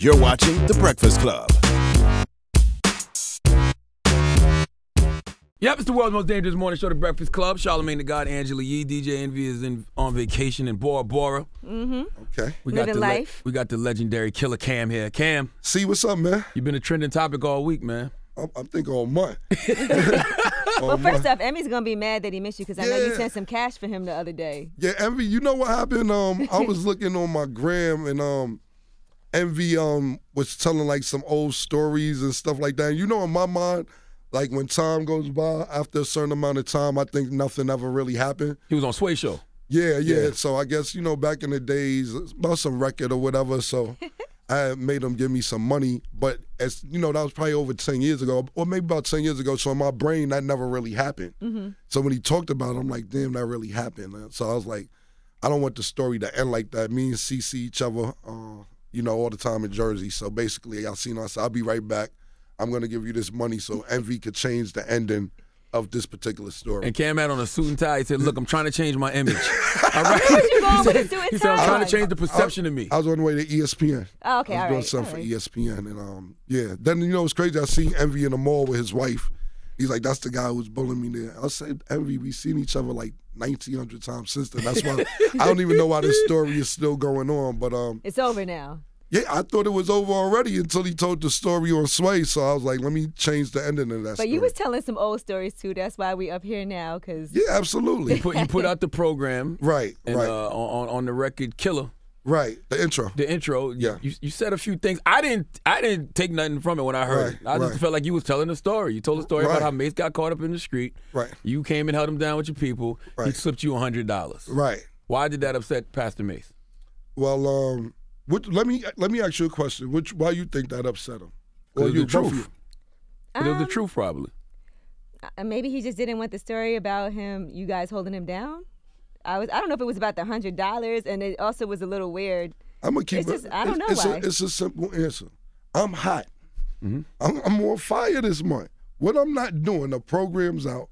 You're watching The Breakfast Club. Yep, it's the world's most dangerous morning show, The Breakfast Club. Charlamagne the God, Angela Yee. DJ Envy is on vacation in Bora Bora. Mm-hmm. Okay. Living life. We got the legendary Killer Cam here. Cam. See, what's up, man? You've been a trending topic all week, man. I'm thinking all month. Well, first off, Emmy's going to be mad that he missed you because I know you sent some cash for him the other day. Yeah, Envy, you know what happened? I was looking on my gram and Envy was telling like some old stories and stuff like that. And you know, in my mind, like when time goes by, after a certain amount of time, I think nothing ever really happened. He was on Sway Show. Yeah. So I guess, you know, back in the days, about some record or whatever, so I made him give me some money. But, as you know, that was probably over 10 years ago, or maybe about 10 years ago. So in my brain, that never really happened. Mm-hmm. So when he talked about it, I'm like, damn, that really happened. So I was like, I don't want the story to end like that. Me and C see each other, you know, all the time in Jersey. So basically, I seen us. I'll be right back. I'm going to give you this money so Envy could change the ending of this particular story. And Cam had on a suit and tie. He said, look, I'm trying to change my image. All right? Where'd you go with a suit and He said, I'm tie? trying to change the perception of me. I was on the way to ESPN. Oh, okay, I all was right. doing something for ESPN. And, yeah. Then, you know, it's crazy. I seen Envy in the mall with his wife. He's like, that's the guy who was bullying me there. I said, Envy, we seen each other like 1,900 times since then. That's why I don't even know why this story is still going on. But It's over now. yeah, I thought it was over already until he told the story on Sway. So I was like, let me change the ending of that But story. you was telling some old stories, too. That's why we up here now, because... Yeah, absolutely. You put out the program. Right, and, right. On the record, Killer. Right, the intro. The intro, Yeah. You said a few things. I didn't take nothing from it when I heard it. I just felt like you was telling a story. You told a story about how Mase got caught up in the street. Right. You came and held him down with your people. He Right. slipped you $100. Right. Why did that upset Pastor Mase? Well, let me ask you a question. Why you think that upset him? It was you, the both of you? truth. It was the truth, probably. Maybe he just didn't want the story about you guys holding him down. I don't know if it was about the $100, and it also was a little weird. I'm gonna keep It's it. just, I don't know it's why. It's a simple answer. I'm hot. Mm-hmm. I'm on fire this month. What I'm not doing, the program's out.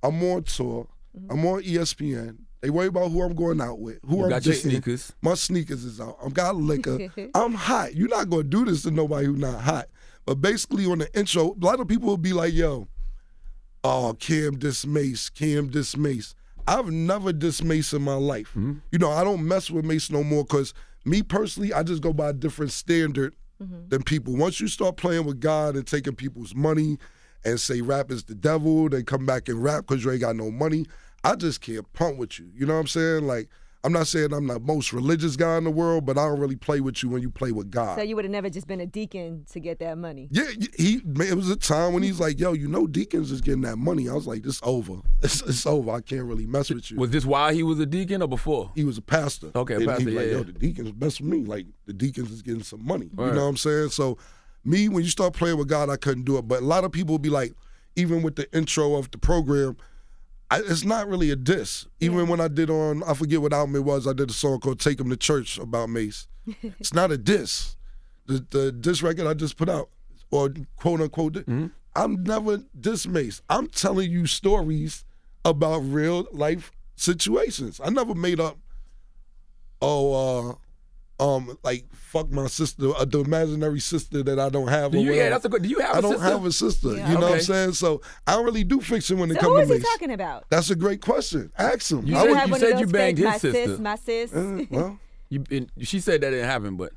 I'm on tour. Mm-hmm. I'm on ESPN. They worry about who I'm going out with, who You I'm got your dating. sneakers. My sneakers is out. I've got liquor. I'm hot. You're not gonna do this to nobody who's not hot. But basically, on the intro, a lot of people will be like, "Yo, oh, Cam diss Mase. Cam diss Mase." I've never dissed Mase in my life. Mm-hmm. You know, I don't mess with Mase no more because me personally, I just go by a different standard than people. Once you start playing with God and taking people's money and say rap is the devil, they come back and rap because you ain't got no money, I just can't pump with you. You know what I'm saying? Like, I'm not saying I'm the most religious guy in the world, but I don't really play with you when you play with God. So you would have never just been a deacon to get that money. Yeah, it was a time when he's like, yo, you know Deacons is getting that money. I was like, this over. It's over. I can't really mess with you. Was this while he was a deacon or before? He was a pastor. Okay, and pastor, he was like, yeah. yo, the Deacons best for me. Like, the Deacons is getting some money. Right. You know what I'm saying? So, me, when you start playing with God, I couldn't do it. But a lot of people be like, even with the intro of the program, it's not really a diss. Even when I did I forget what album it was, I did a song called Take Him to Church about Mase. It's not a diss. The diss record I just put out, or quote unquote, I'm never diss Mase. I'm telling you stories about real life situations. I never made up, like fuck my sister, the imaginary sister that I don't have. Do you have a I don't sister? have a sister. Yeah. You know what Okay. I'm saying? So I don't really do fiction when it So comes who to is he Mase. talking about? That's a great question. Ask him. You I said- would- have one of said those you banged fake, his sister. My sis. well, She said that didn't happen, but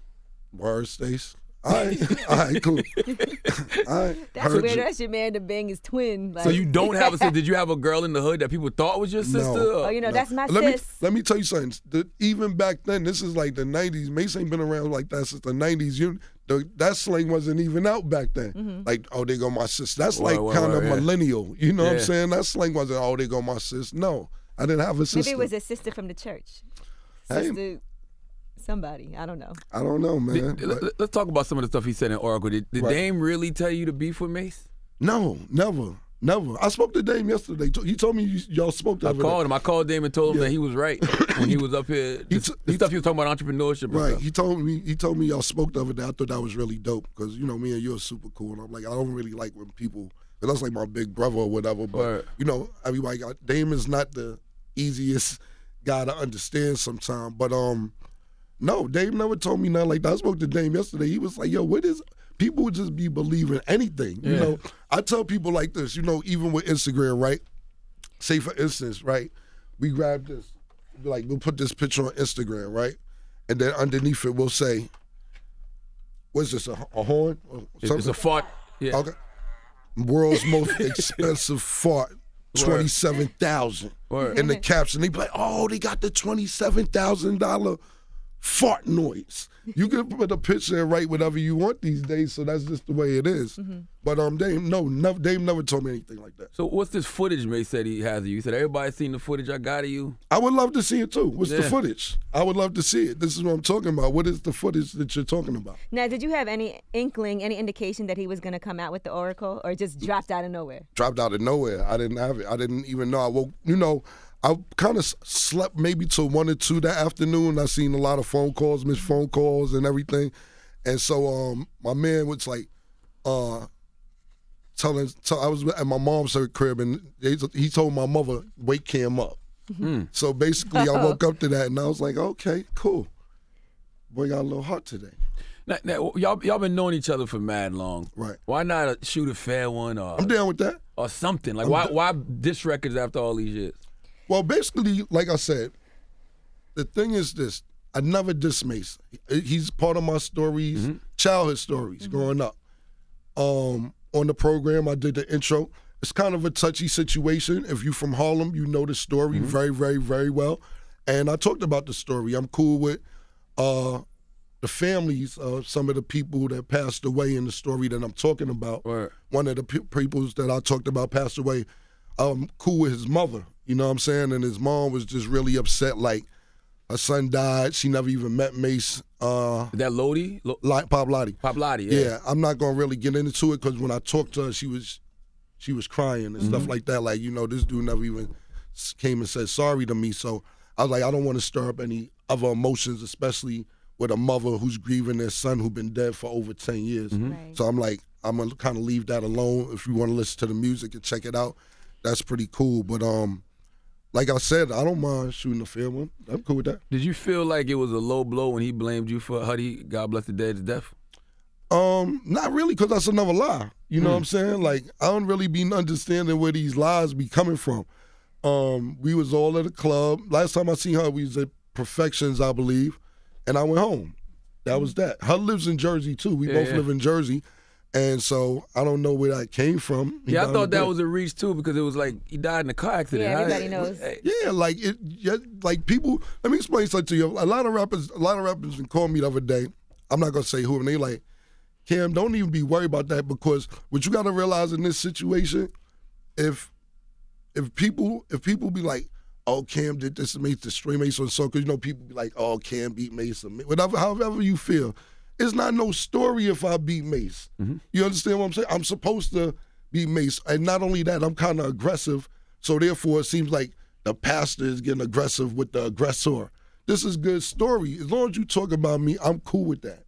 word, Stace. All right, cool. All right, That's heard weird. you. That's your man to bang his twin. Like, so you don't have a sister. Did you have a girl in the hood that people thought was your sister? No. Oh, you know, No. that's my let sis. Me tell you something. Even back then, this is like the 90s. Mase ain't been around like that since the 90s. That slang wasn't even out back then. Like, oh, they go my sis. That's Right, like right, kind of right, yeah. millennial. You know what I'm Yeah. saying? That slang wasn't, oh, they go my sis. No, I didn't have a sister. Maybe it was a sister from the church. Hey. Sister somebody. I don't know. I don't know, man. but- Let's talk about some of the stuff he said in Oracle. Did Right. Dame really tell you to beef with Mase? No, never. I spoke to Dame yesterday. He told me y'all spoke the I other called day. him. I called Dame and told him Yeah. that he was right when he was up here. The stuff he was talking about entrepreneurship. And Right. stuff. He told me y'all spoke the other day. I thought that was really dope because, you know, me and you are super cool. And I'm like, I don't really like when people, because that's like my big brother or whatever. But, Right. you know, everybody Dame is not the easiest guy to understand sometimes. But No, Dame never told me nothing like that. I spoke to Dame yesterday. He was like, yo, what is, people would just be believing anything. You know, I tell people like this, you know, even with Instagram, right? Say for instance, right? We grab this, like we'll put this picture on Instagram, right? And then underneath it, we'll say, what's this, a horn? Or something? It's a fart. Yeah. Okay. World's most expensive fart, $27,000. In the caption, they be like, oh, they got the $27,000 fart noise. You can put a picture and write whatever you want these days, so that's just the way it is. But Dame never told me anything like that. So what's this footage Mase said he has of you? He said everybody's seen the footage I got of you. I would love to see it too. What's the footage? I would love to see it. This is what I'm talking about. What is the footage that you're talking about? Now, did you have any inkling, any indication that he was going to come out with the Oracle, or just dropped out of nowhere? Dropped out of nowhere. I didn't have it. I didn't even know. I woke, you know, I kind of slept maybe till 1 or 2 that afternoon. I seen a lot of phone calls, missed phone calls and everything. And so my man was like I was at my mom's crib, and he told my mother, wake Cam up. So basically I woke up to that, and I was like, okay, cool. Boy got a little hot today. Now y'all been knowing each other for mad long. Right. Why not shoot a fair one? Or, I'm down with that. Or something. Like, why diss records after all these years? Well, basically, like I said, the thing is this. I never diss Mase. He's part of my stories, childhood stories, growing up. On the program, I did the intro. It's kind of a touchy situation. If you're from Harlem, you know the story very, very, very well. And I talked about the story. I'm cool with the families of some of the people that passed away in the story that I'm talking about. Right. One of the people that I talked about passed away. I'm cool with his mother. You know what I'm saying? And his mom was just really upset, like her son died. She never even met Mase. That Lodi? Pop Lottie. Pop Lottie, yeah. I'm not going to really get into it because when I talked to her, she was crying and stuff like that. Like, you know, this dude never even came and said sorry to me. So I was like, I don't want to stir up any other emotions, especially with a mother who's grieving their son who's been dead for over 10 years. Right. So I'm like, I'm going to kind of leave that alone. If you want to listen to the music and check it out, that's pretty cool. But like I said, I don't mind shooting a fair one. I'm cool with that. Did you feel like it was a low blow when he blamed you for Huddy, God bless the dead's death? Not really, because that's another lie. You know what I'm saying? Like, I don't really be understanding where these lies be coming from. We was all at a club. Last time I seen her, we was at Perfections, I believe, and I went home. That was that. Her lives in Jersey, too. We both live in Jersey. And so I don't know where that came from. I thought that was a reach too, because it was like he died in a car accident. Yeah, everybody knows. Yeah, like people. Let me explain something to you. A lot of rappers called me the other day. I'm not gonna say who, and they like, Cam, don't even be worried about that, because what you gotta realize in this situation, if people be like, oh, Cam did this to Mase, destroy Mase on so, because you know people be like, oh, Cam beat Mase, or whatever, however you feel. It's not no story if I beat Mase. You understand what I'm saying? I'm supposed to beat Mase. And not only that, I'm kind of aggressive. So therefore, it seems like the pastor is getting aggressive with the aggressor. This is good story. As long as you talk about me, I'm cool with that.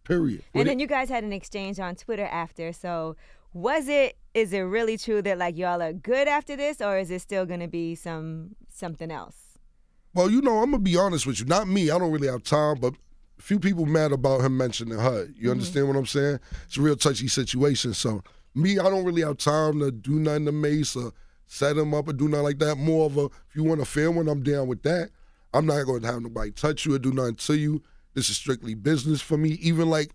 Period. And then you guys had an exchange on Twitter after. So is it really true that like y'all are good after this, or is it still going to be something else? Well, you know, I'm going to be honest with you. Not me. I don't really have time, but a few people mad about him mentioning her. You understand what I'm saying? It's a real touchy situation. So me, I don't really have time to do nothing to Mase or set him up or do nothing like that. More of a, if you want a fair one, I'm down with that. I'm not going to have nobody touch you or do nothing to you. This is strictly business for me. Even like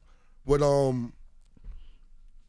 with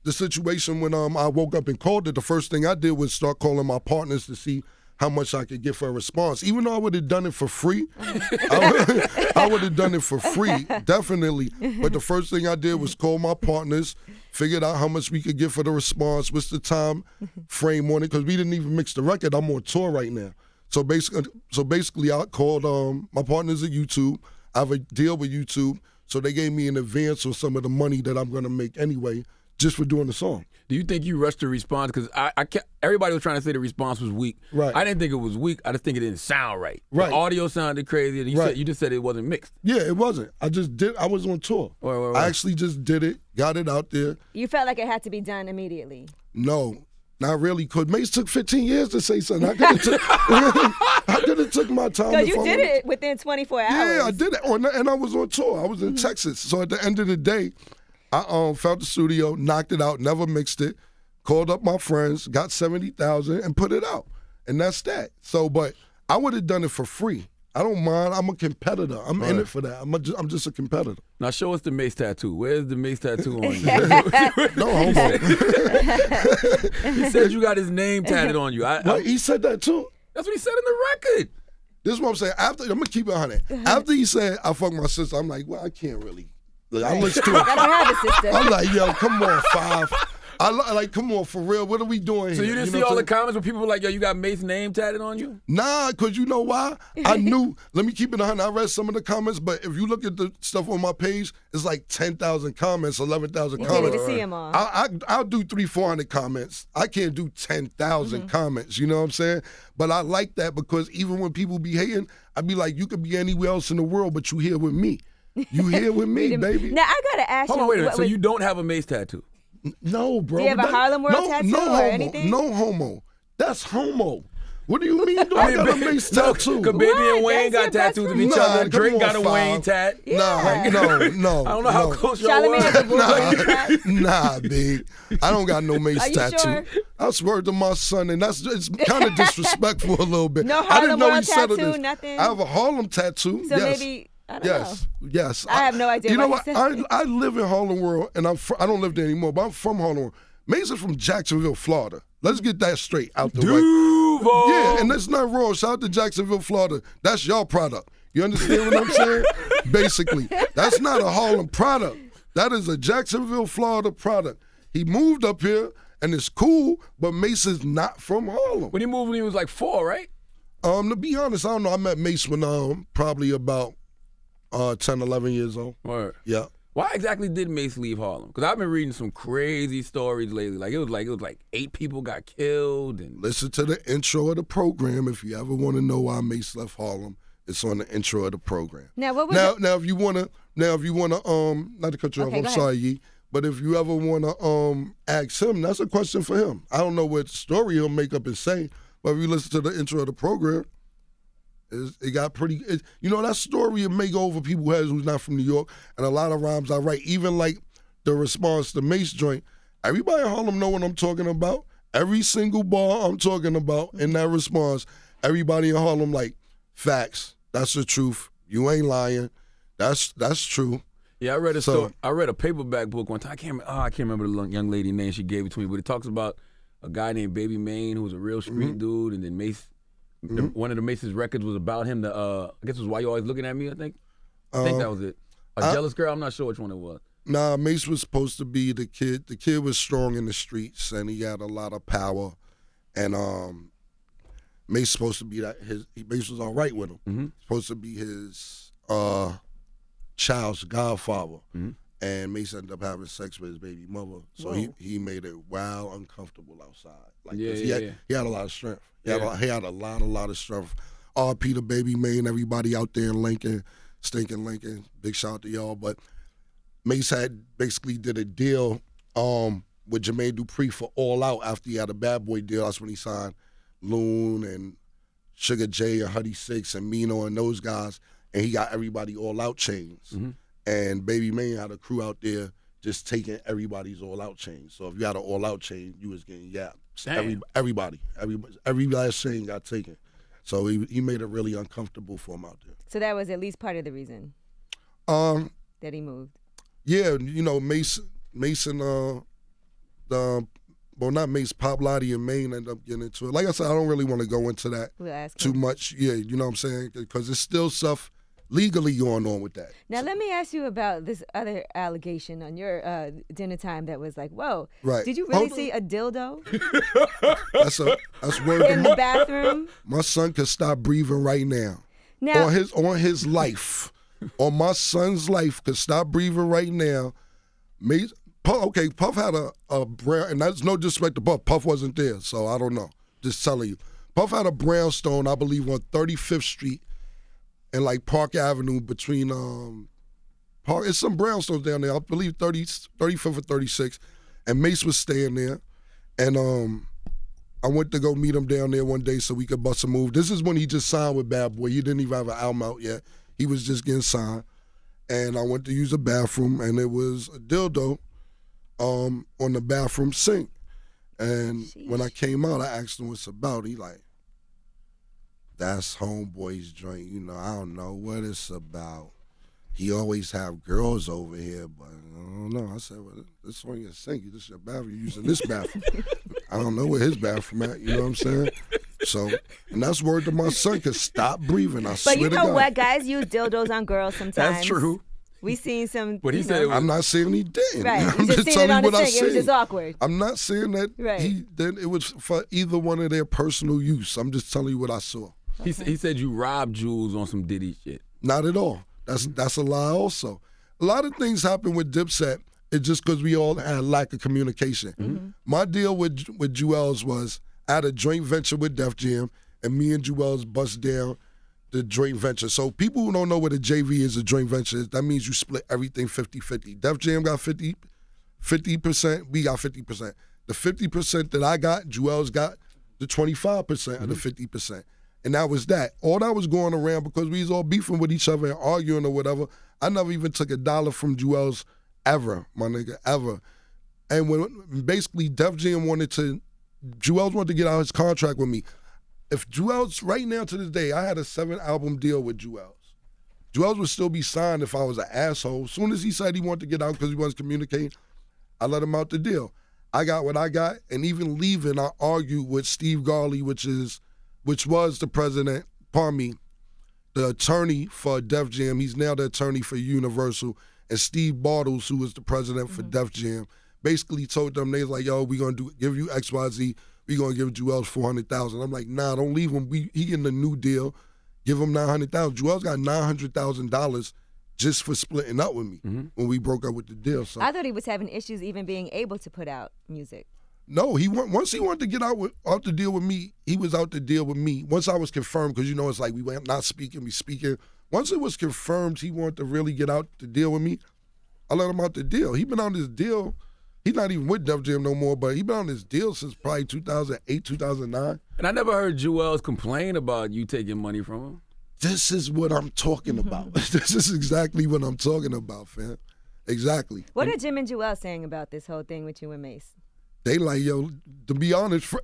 the situation when I woke up and called it, the first thing I did was start calling my partners to see how much I could get for a response. Even though I would have done it for free, I would have done it for free, definitely. But the first thing I did was call my partners, figured out how much we could get for the response, what's the time frame on it, because we didn't even mix the record. I'm on tour right now. So basically, I called my partners at YouTube. I have a deal with YouTube, so they gave me an advance on some of the money that I'm going to make anyway, just for doing the song. Do you think you rushed the response? Because everybody was trying to say the response was weak. Right. I didn't think it was weak. I just think it didn't sound right. Right. The audio sounded crazy. And you just said it wasn't mixed. Yeah, it wasn't. I was on tour. Right. I actually just did it, got it out there. You felt like it had to be done immediately? No, not really. Because Mase took 15 years to say something. I could have took my time. Because you did it within 24 hours. Yeah, I did it. And I was on tour. I was in Texas. So at the end of the day, I found the studio, knocked it out, never mixed it, called up my friends, got 70,000 and put it out. And that's that. So, but I would have done it for free. I don't mind. I'm a competitor. I'm in it for that. I'm just a competitor. Now show us the Mase tattoo. Where's the Mase tattoo on you? No homo. He said you got his name tatted on you. He said that too? That's what he said in the record. This is what I'm saying. I'm going to keep it 100. After he said, I fucked my sister, I'm like, well, I can't really. Like, I listen to it. I don't have a sister. I'm like, yo, come on, 5. I like, come on, for real. What are we doing here? So you didn't see all the comments where people were like, yo, you got Mase's name tatted on you? Nah, because you know why? I knew. Let me keep it 100. I read some of the comments, but if you look at the stuff on my page, it's like 10,000 comments, 11,000 comments. To see them all. I'll do 300-400 comments. I can't do 10,000 comments. You know what I'm saying? But I like that because even when people be hating, I be like, you could be anywhere else in the world, but you here with me. You here with me, baby. Now, I got to ask you. Hold on, wait a minute. So you don't have a Mase tattoo? No, bro. Do you have a Harlem World tattoo or anything? No homo. That's homo. What do you mean? I got a Mase tattoo. Because Baby and Wayne got tattoos of each other. Drake got a Wayne tat. Nah, no. I don't know how close y'all were. Nah, big. I don't got no Mase tattoo. Sure? I swear to my son, and it's kind of disrespectful a little bit. No I didn't Harlem know he World settled tattoo, this. nothing? I have a Harlem tattoo. So yes. maybe. I don't know. Yes. I have no idea. You know what? I live in Harlem World, and I don't live there anymore, but I'm from Harlem World. Mase is from Jacksonville, Florida. Let's get that straight out the way. Yeah, and that's not wrong. Shout out to Jacksonville, Florida. That's your product. You understand what I'm saying? Basically, that's not a Harlem product. That is a Jacksonville, Florida product. He moved up here, and it's cool, but Mase is not from Harlem. When he moved when he was like 4, right? To be honest, I don't know. I met Mase when probably about 10, 11 years old. Word. Yeah. Why exactly did Mase leave Harlem? Because I've been reading some crazy stories lately. Like it was like 8 people got killed. And listen to the intro of the program if you ever want to know why Mase left Harlem. It's on the intro of the program. Now what was now if you wanna not to cut you off, I'm sorry, Yee, but if you ever wanna ask him, that's a question for him. I don't know what story he'll make up and say, but if you listen to the intro of the program, it got pretty. That story will make over people's heads who's not from New York, and a lot of rhymes I write, even like the response to Mase joint. Everybody in Harlem know what I'm talking about. Every single bar I'm talking about in that response, everybody in Harlem like, facts. That's the truth. You ain't lying. That's true. Yeah, I read a story. I read a paperback book one time. I can't remember the young lady name. She gave it to me, but it talks about a guy named Baby Mane who was a real street dude, and then Mase. One of the Mase's records was about him. I guess it was Why You Always Looking at Me, I think. I think that was it. A Jealous Girl, I'm not sure which one it was. Nah, Mase was supposed to be the kid. The kid was strong in the streets, and he had a lot of power. And Mase supposed to be that. Mase was all right with him. Supposed to be his child's godfather. And Mase ended up having sex with his baby mother. So he made it wild, uncomfortable outside. Like he had a lot of strength. He had a lot of strength. R.P. to Baby Mane, everybody out there in Lincoln, stinking Lincoln. Big shout out to y'all. But Mase basically did a deal with Jermaine Dupri for All Out after he had a Bad Boy deal. That's when he signed Loon and Sugar J and Huddy Six and Mino and those guys. And he got everybody All Out chains. And Baby Mane had a crew out there just taking everybody's All Out chain. So if you had an All Out chain, you was getting yapped. Everybody, every last chain got taken. So he made it really uncomfortable for him out there. So that was at least part of the reason that he moved. Yeah, Mase and not Mase, Pop Lottie and Mane ended up getting into it. Like I said, I don't really want to go into that too much. Yeah, you know what I'm saying? Because there's still stuff legally going on with that. Now, let me ask you about this other allegation on your dinner time that was like, whoa, did you really see a dildo? That's word in the bathroom? My son could stop breathing right now. On his life. On my son's life, could stop breathing right now. Puff had a brown, and that's no disrespect to Puff. Puff wasn't there, so I don't know. Just telling you. Puff had a brownstone, I believe, on 35th Street and like Park Avenue between it's some brownstones down there. I believe 35th or 36th. And Mase was staying there. And I went to go meet him down there one day so we could bust a move. This is when he just signed with Bad Boy. He didn't even have an album out yet. He was just getting signed. And I went to use the bathroom, and it was a dildo on the bathroom sink. And when I came out, I asked him what's about. He like, that's homeboy's joint. You know, I don't know what it's about. He always have girls over here, but I don't know. I said, well, this on your sink. This is your bathroom. You're using this bathroom. I don't know where his bathroom at. You know what I'm saying? So, and that's word to my son, because stop breathing. I swear to God. But you know what? Guys use dildos on girls sometimes. That's true. We seen some. But he said, I'm not saying he didn't. Right. I'm just just telling you what I said. It was just awkward. I'm not saying that it was for either one of their personal use. I'm just telling you what I saw. Okay. He said you robbed Jules on some Diddy shit. Not at all. That's a lie also. A lot of things happen with Dipset. It's just because we all had lack of communication. Mm-hmm. My deal with Juelz was I had a joint venture with Def Jam, and me and Juelz bust down the joint venture. So people who don't know what a JV is, a joint venture, that means you split everything 50-50. Def Jam got 50%, we got 50%. The 50% that I got, Juelz got the 25% of the 50%. And that was that. All that was going around because we was all beefing with each other and arguing or whatever. I never even took $1 from Juelz ever, my nigga, ever. And when basically Def Jam Juelz wanted to get out his contract with me. If Juelz, right now to this day, I had a 7-album deal with Juelz. Juelz would still be signed if I was an asshole. As soon as he said he wanted to get out because he wasn't communicating, I let him out the deal. I got what I got, and even leaving, I argued with Steve Garley, which was the president, pardon me, the attorney for Def Jam. He's now the attorney for Universal. And Steve Bartles, who was the president for Def Jam, basically told them, they was like, yo, we're going to give you XYZ. We're going to give Juelz $400,000. I'm like, nah, don't leave him. He getting a new deal. Give him $900,000. Juelz got $900,000 just for splitting up with me when we broke up with the deal. So I thought he was having issues even being able to put out music. No, once he wanted to get out the deal with me, he was out the deal with me. Once I was confirmed, because it's like we went not speaking, we speaking. Once it was confirmed he wanted to really get out the deal with me, I let him out the deal. He been on this deal. He's not even with Def Jam no more, but he been on this deal since probably 2008, 2009. And I never heard Juelz complain about you taking money from him. This is what I'm talking about. This is exactly what I'm talking about, fam. Exactly. What are Jim and Juelz saying about this whole thing with you and Mase? They like, yo, to be honest,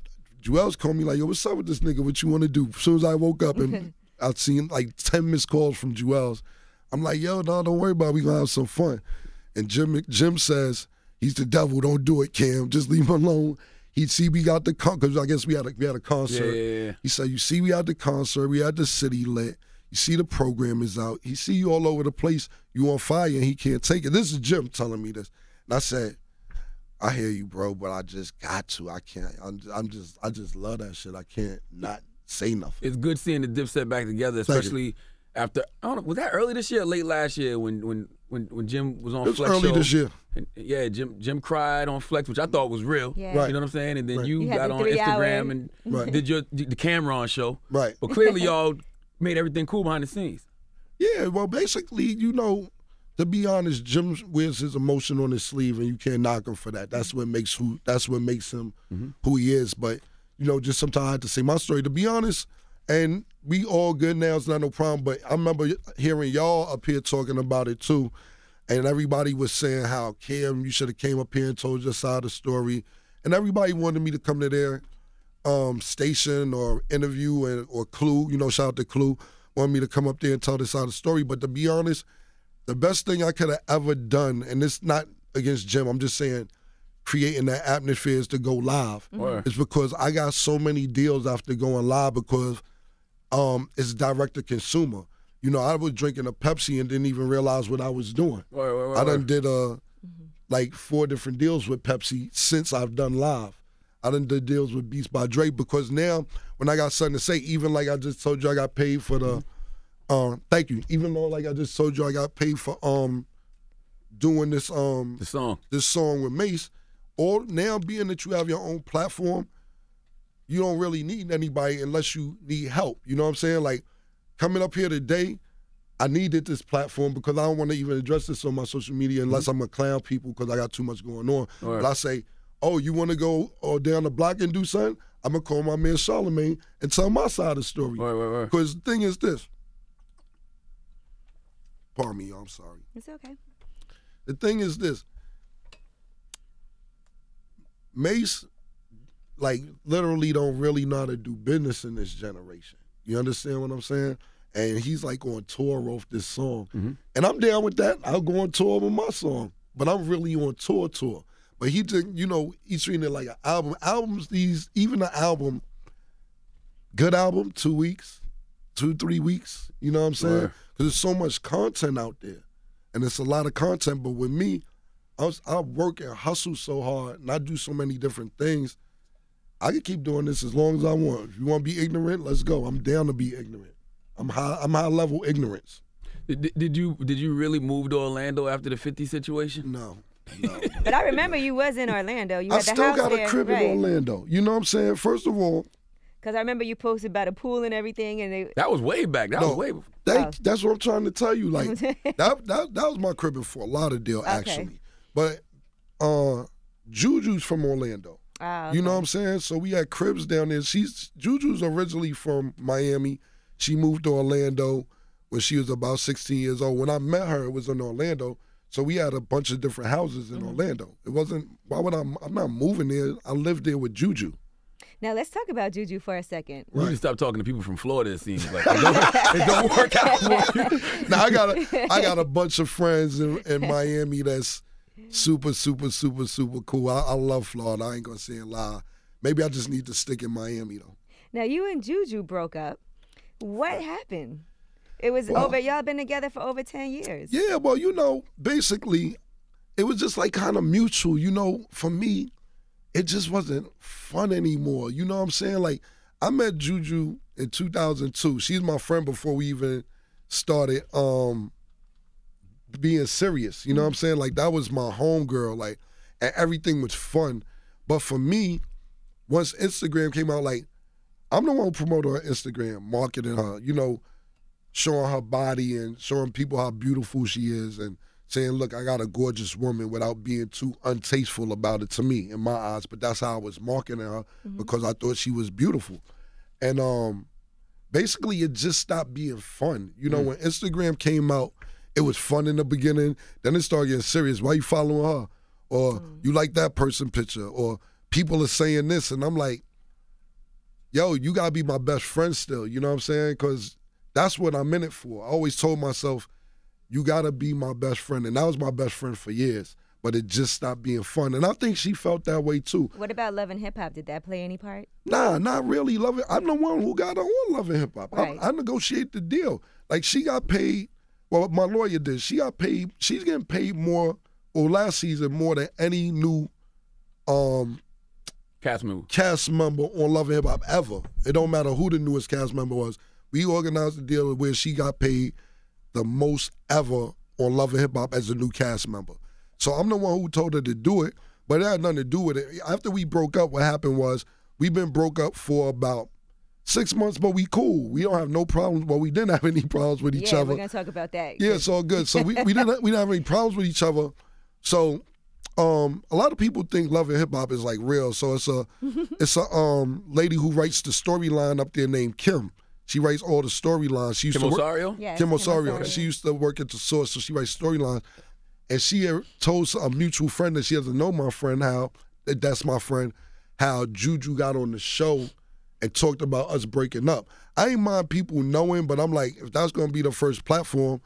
Juelz called me like, yo, what's up with this nigga? What you want to do? As soon as I woke up and I'd seen like 10 missed calls from Juelz, I'm like, yo, no, don't worry about it. We gonna have some fun. And Jim says, he's the devil. Don't do it, Cam. Just leave him alone. He'd see we got the because I guess we had a concert. Yeah. He said, you see we had the concert. We had the city lit. You see the program is out. He see you all over the place. You on fire and he can't take it. This is Jim telling me this. And I said, I hear you, bro, but I just got to. I can't. I just love that shit. I can't not say nothing. It's good seeing the Dipset back together, especially after, I don't know, was that early this year or late last year when Jim was on Flex? It was early this year. And, yeah, Jim cried on Flex, which I thought was real. Yeah. Right. You know what I'm saying? And then you had got the on 3 hour. Instagram and did the Cameron show. Right. But clearly y'all made everything cool behind the scenes. Yeah, well, basically, to be honest, Jim wears his emotion on his sleeve, and you can't knock him for that. That's what makes him who he is. But just sometimes I have to say my story. To be honest, and we all good now. It's not no problem. But I remember hearing y'all up here talking about it too, and everybody was saying how Cam, you should have came up here and told your side of the story, and everybody wanted me to come to their station or interview or Clue. Shout out to Clue. Wanted me to come up there and tell this side of the story. But to be honest, the best thing I could have ever done, and it's not against Jim, I'm just saying creating that atmosphere is to go live. It's because I got so many deals after going live because it's direct to consumer. I was drinking a Pepsi and didn't even realize what I was doing. I done did like 4 different deals with Pepsi since I've done live. I done did deals with Beats by Dre because now when I got something to say, even like I just told you I got paid for the thank you. Even though like I just told you I got paid for doing this this song with Mase, or now being that you have your own platform, you don't really need anybody unless you need help. You know what I'm saying? Like coming up here today, I needed this platform because I don't want to even address this on my social media unless I'm gonna clown people because I got too much going on. But I say, oh, you want to go down the block and do something? I'm going to call my man Charlemagne and tell my side of the story. Because the thing is this. Pardon me, y'all, I'm sorry. It's okay. The thing is this. Mase, like, literally don't really know how to do business in this generation. You understand what I'm saying? And he's like on tour off this song. Mm-hmm. And I'm down with that. I'll go on tour with my song. But I'm really on tour. But he just, he's treating it like an album. Even an album, good album, 2 weeks, 2-3 weeks, you know what I'm saying? Because there's so much content out there. And it's a lot of content. But with me, I work and hustle so hard and I do so many different things. I can keep doing this as long as I want. If you want to be ignorant, let's go. I'm down to be ignorant. I'm high level ignorance. Did you really move to Orlando after the 50 situation? No. But I remember you was in Orlando. You had the house there. I still got a crib in Orlando. You know what I'm saying? First of all, because I remember you posted about a pool and everything, and that was way back. That was way before. That's what I'm trying to tell you. Like that was my crib in Fort Lauderdale, actually. But Juju's from Orlando. Okay. You know what I'm saying? So we had cribs down there. Juju's originally from Miami. She moved to Orlando when she was about 16 years old. When I met her, it was in Orlando. So we had a bunch of different houses in Orlando. It wasn't, I'm not moving there. I lived there with Juju. Now let's talk about Juju for a second. You need to stop talking to people from Florida, it seems like. It don't work out for you. Now I got a bunch of friends in Miami that's super, super, super, super cool. I love Florida. I ain't gonna say a lie. Maybe I just need to stick in Miami though. Now you and Juju broke up. What happened? It was y'all been together for over 10 years. Yeah, well, basically, it was just like kind of mutual. For me, it just wasn't fun anymore. You know what I'm saying? Like, I met Juju in 2002. She's my friend before we even started being serious. You know what I'm saying? Like, that was my homegirl. Like, and everything was fun. But for me, once Instagram came out, like, I'm the one who promoted her Instagram, marketing her, showing her body and showing people how beautiful she is and saying, look, I got a gorgeous woman without being too untasteful about it to me, in my eyes. But that's how I was marketing her because I thought she was beautiful. And basically it just stopped being fun. When Instagram came out, it was fun in the beginning. Then it started getting serious. Why you following her? Or you like that person picture? Or people are saying this. And I'm like, yo, you got to be my best friend still. You know what I'm saying? Because that's what I'm in it for. I always told myself, you got to be my best friend. And that was my best friend for years. But it just stopped being fun. And I think she felt that way too. What about Love and Hip Hop? Did that play any part? Nah, not really. I'm the one who got her on Love and Hip Hop. Right. I negotiate the deal. Like, she got paid. Well, my lawyer did. She got paid. She's getting paid more, or last season, more than any new cast member on Love and Hip Hop ever. It don't matter who the newest cast member was. We organized a deal where she got paid the most ever on Love and Hip Hop as a new cast member. So I'm the one who told her to do it, but it had nothing to do with it. After we broke up, what happened was we've been broke up for about 6 months, but we cool. We don't have no problems. Well, we didn't have any problems with each other. Yeah, we're gonna talk about that. Yeah, it's all good. So we didn't have any problems with each other. So a lot of people think Love and Hip Hop is like real. So it's a lady who writes the storyline up there named Kim. She writes all the storylines. Kim Osario? Yes, Kim Osario. She used to work at the Source, so she writes storylines. And she had told a mutual friend that she doesn't know my friend that's my friend, how Juju got on the show and talked about us breaking up. I ain't mind people knowing, but I'm like, if that's going to be the first platform,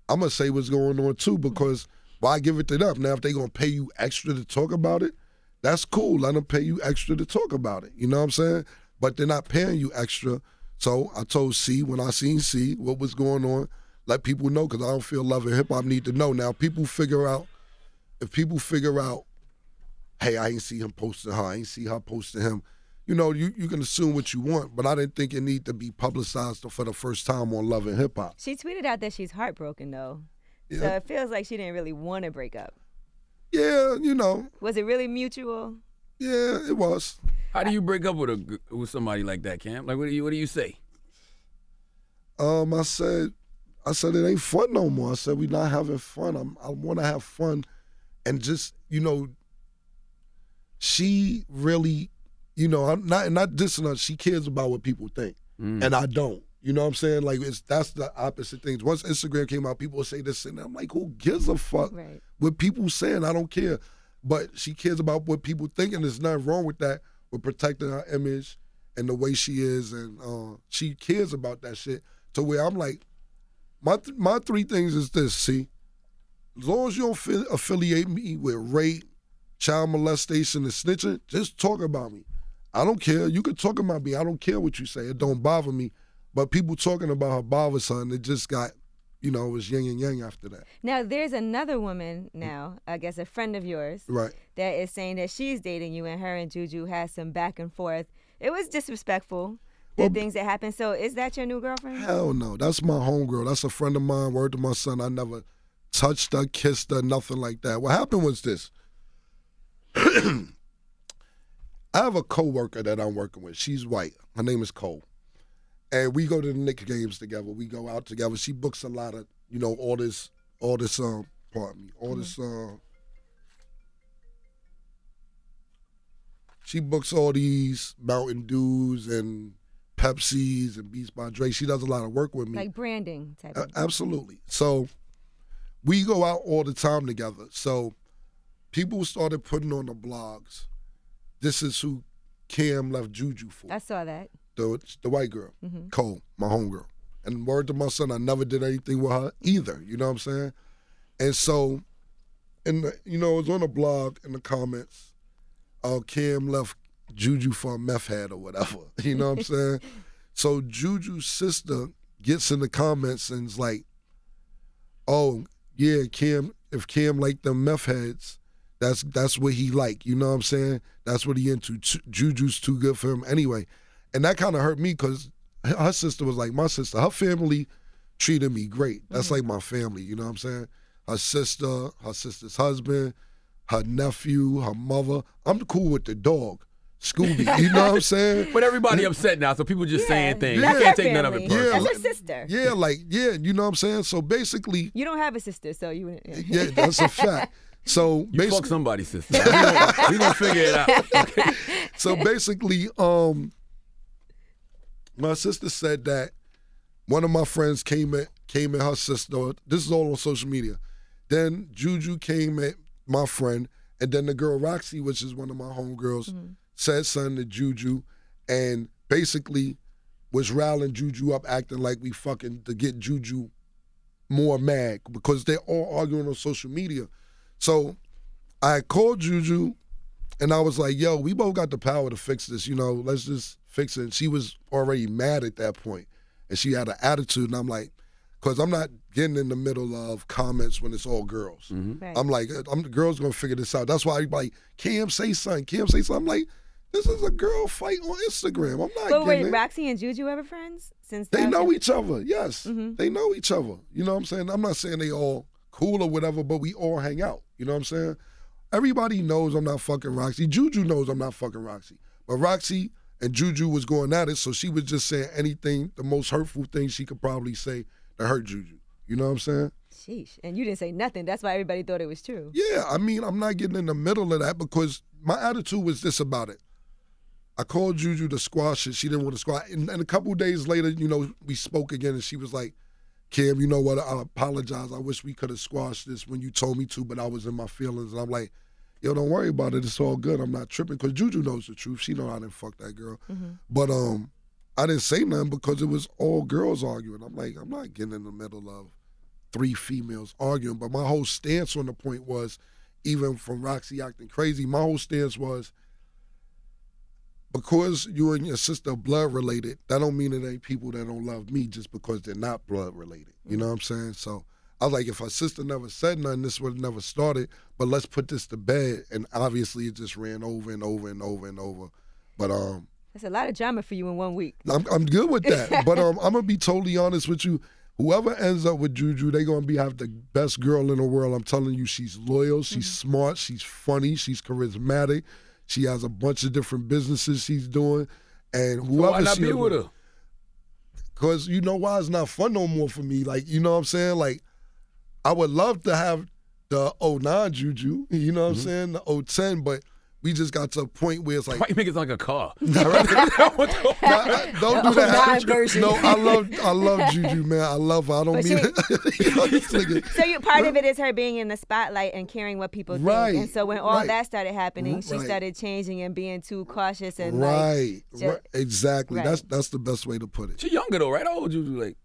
I'm going to say what's going on too, because why give it to them? Now, if they going to pay you extra to talk about it, that's cool. Let them pay you extra to talk about it. You know what I'm saying? But they're not paying you extra. So I told C, when I seen C, what was going on, let people know, because I don't feel Love and Hip Hop need to know. Now, if people figure out, hey, I ain't see him posting her, I ain't see her posting him, you can assume what you want, but I didn't think it need to be publicized for the first time on Love and Hip Hop. She tweeted out that she's heartbroken, though. Yeah. So it feels like she didn't really want to break up. Yeah, Was it really mutual? Yeah, it was. How do you break up with somebody like that, Cam? Like, what do you say? I said it ain't fun no more. I said we not having fun. I want to have fun, and just she really you know, I'm not dissing her. She cares about what people think, and I don't. You know what I'm saying? Like, that's the opposite things. Once Instagram came out, people would say this, and I'm like, who gives a fuck what people saying? I don't care. But she cares about what people think, and there's nothing wrong with that, with protecting her image and the way she is, and she cares about that shit. To where I'm like, my three things is this, see? As long as you don't affiliate me with rape, child molestation, and snitching, just talk about me. I don't care. You can talk about me. I don't care what you say. It don't bother me. But people talking about her bothers her, and it just got, you know, it was yin and yang after that. Now, there's another woman now, I guess a friend of yours, that is saying that she's dating you, and her and Juju has some back and forth. It was disrespectful, the things that happened. So is that your new girlfriend? Hell no. That's my homegirl. That's a friend of mine. Word to my son. I never touched her, kissed her, nothing like that. What happened was this. I have a coworker that I'm working with. She's white. Her name is Cole. And we go to the Knicks games together. We go out together. She books a lot of, you know, all this, she books all these Mountain Dews and Pepsis and Beats by Dre. She does a lot of work with me. Like branding type of absolutely. So we go out all the time together. So people started putting on the blogs, this is who Cam left Juju for. I saw that. The white girl, Cole, my homegirl. And word to my son, I never did anything with her either. You know what I'm saying? And so, you know, it was on the blog in the comments, Cam left Juju for a meth head or whatever. You know what I'm saying? So Juju's sister gets in the comments and is like, oh, yeah, Cam, if Cam liked them meth heads, that's what he like. You know what I'm saying? That's what he into. Juju's too good for him anyway. And that kind of hurt me because her sister was like my sister. Her family treated me great. That's like my family, you know what I'm saying? Her sister's husband, her nephew, her mother. I'm cool with the dog, Scooby. You know what I'm saying? But everybody upset now, so people just saying things. You can't take none of it personally. That's her sister. Yeah, you know what I'm saying? So basically. You don't have a sister, so you. Yeah, that's a fact. So you fuck somebody's sister. We gonna figure it out. Okay. So basically, my sister said that one of my friends came at her sister. This is all on social media. Then Juju came at my friend, and then the girl Roxy, which is one of my homegirls, said something to Juju, and basically was riling Juju up, acting like we fucking to get Juju more mad because they're all arguing on social media. So I called Juju, and I was like, yo, we both got the power to fix this, you know, let's just fix it. And she was already mad at that point, and she had an attitude, and I'm like, because I'm not getting in the middle of comments when it's all girls. Right. I'm like, the girls going to figure this out. That's why everybody, Cam, say something. Cam, say something. I'm like, this is a girl fight on Instagram. I'm not But getting were it. Roxy and Juju ever friends? Since They know each other, yes. They know each other. You know what I'm saying? I'm not saying they all cool or whatever, but we all hang out. You know what I'm saying? Everybody knows I'm not fucking Roxy. Juju knows I'm not fucking Roxy. But Roxy and Juju was going at it, so she was just saying anything, the most hurtful thing she could probably say to hurt Juju. You know what I'm saying? Sheesh. And you didn't say nothing. That's why everybody thought it was true. Yeah, I mean, I'm not getting in the middle of that because my attitude was this about it. I called Juju to squash it. She didn't want to squash it. And a couple of days later, you know, we spoke again, and she was like, Cam, you know what? I apologize. I wish we could have squashed this when you told me to, but I was in my feelings. And I'm like, yo, don't worry about it. It's all good. I'm not tripping because Juju knows the truth. She know I didn't fuck that girl. But I didn't say nothing because it was all girls arguing. I'm like, I'm not getting in the middle of 3 females arguing. But my whole stance on the point was, even from Roxy acting crazy, my whole stance was, because you and your sister are blood related, that don't mean it ain't people that don't love me just because they're not blood related. You know what I'm saying? So I was like, if her sister never said nothing, this would have never started, but let's put this to bed. And obviously it just ran over and over and over and over. But that's a lot of drama for you in 1 week. I'm good with that. But I'm gonna be totally honest with you. Whoever ends up with Juju, they gonna have the best girl in the world. I'm telling you, she's loyal, she's smart, she's funny, she's charismatic. She has a bunch of different businesses she's doing, and whoever so why not be with her? Because you know why it's not fun no more for me. Like, you know what I'm saying? Like, I would love to have the 09 Juju, you know what I'm saying, the 010, but we just got to a point where it's like, why you make it like a car? don't do that. No, I love Juju, man. I love her. I don't mean it. So part of it is her being in the spotlight and caring what people think. And so when all that started happening, she started changing and being too cautious and exactly. That's the best way to put it. She younger though, right? How old Juju like?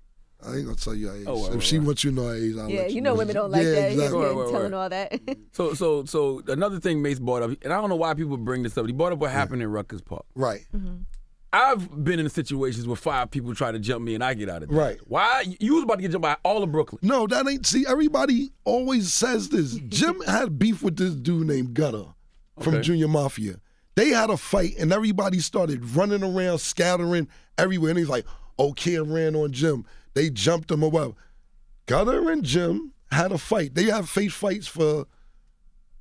I ain't gonna tell you her age. If she wants you to know her age, I'll let you know women don't like that. Exactly. Telling all that. So another thing Mase brought up, and I don't know why people bring this up. He brought up what happened in Rutgers Park. Right. Mm-hmm. I've been in situations where 5 people try to jump me and I get out of there. Right. Why? You was about to get jumped by all of Brooklyn. No, that ain't. See, everybody always says this. Jim had beef with this dude named Gutter from Junior Mafia. They had a fight and everybody started running around, scattering everywhere. And he's like, Cam ran on Jim. They jumped him or whatever. Gutter and Jim had a fight. They had face fights for